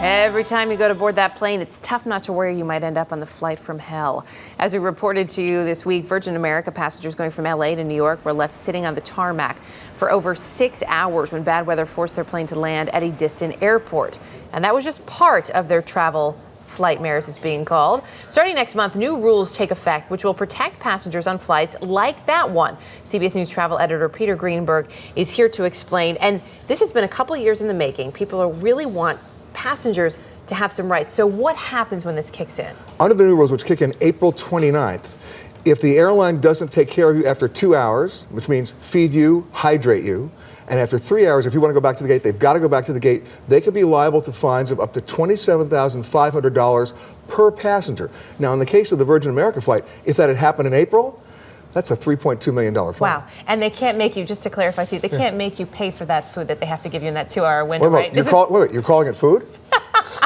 Every time you go to board that plane, it's tough not to worry you might end up on the flight from hell. As we reported to you this week, Virgin America passengers going from LA to New York were left sitting on the tarmac for over 6 hours when bad weather forced their plane to land at a distant airport. And that was just part of their travel flightmares, it's being called. Starting next month, new rules take effect, which will protect passengers on flights like that one. CBS News travel editor Peter Greenberg is here to explain. And this has been a couple of years in the making. People really want passengers to have some rights. So what happens when this kicks in? Under the new rules, which kick in April 29th, if the airline doesn't take care of you after 2 hours, which means feed you, hydrate you, and after 3 hours, if you want to go back to the gate, they've got to go back to the gate, they could be liable to fines of up to $27,500 per passenger. Now, in the case of the Virgin America flight, if that had happened in April, that's a $3.2 million fine. Wow. And they can't make you, just to clarify too, they can't make you pay for that food that they have to give you in that 2 hour window, right? You're calling it food?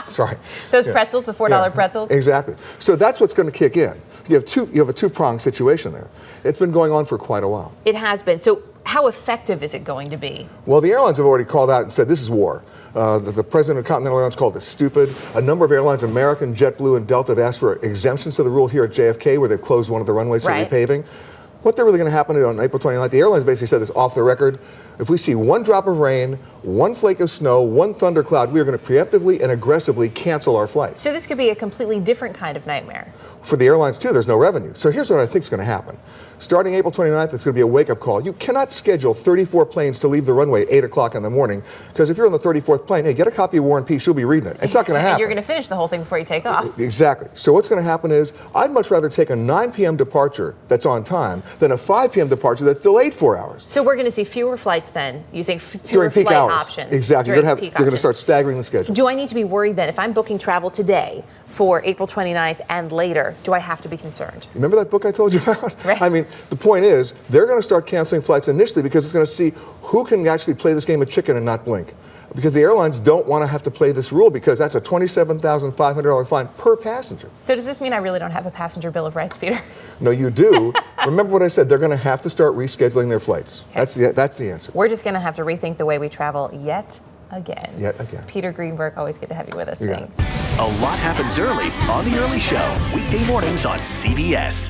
Sorry. Those pretzels, the $4 pretzels? Exactly. So that's what's going to kick in. You have a two-pronged situation there. It's been going on for quite a while. It has been. So how effective is it going to be? Well, the airlines have already called out and said this is war. The president of Continental Airlines called it stupid. A number of airlines, American, JetBlue, and Delta, have asked for exemptions to the rule here at JFK, where they've closed one of the runways for repaving. What they're really going to happen on April 29th, the airlines basically said this off the record. If we see one drop of rain, one flake of snow, one thundercloud, we are going to preemptively and aggressively cancel our flights. So this could be a completely different kind of nightmare. For the airlines, too, there's no revenue. So here's what I think is going to happen. Starting April 29th, it's going to be a wake-up call. You cannot schedule 34 planes to leave the runway at 8 o'clock in the morning, because if you're on the 34th plane, hey, get a copy of War and Peace, you'll be reading it. It's not going to happen. And you're going to finish the whole thing before you take off. Exactly. So what's going to happen is, I'd much rather take a 9 p.m. departure that's on time than a 5 p.m. departure that's delayed 4 hours. So we're going to see fewer flights then, you think, fewer during peak flight hours. options. Exactly. You're going to start staggering the schedule. Do I need to be worried then, if I'm booking travel today for April 29th and later, do I have to be concerned? Remember that book I told you about? Right. I mean, the point is, they're going to start canceling flights initially because it's going to see who can actually play this game of chicken and not blink. Because the airlines don't want to have to play this rule, because that's a $27,500 fine per passenger. So does this mean I really don't have a passenger bill of rights, Peter? No, you do. Remember what I said, they're going to have to start rescheduling their flights. Okay. That's the answer. We're just going to have to rethink the way we travel yet again. Yet again. Peter Greenberg, always good to have you with us. Thanks. A lot happens early on The Early Show, weekday mornings on CBS.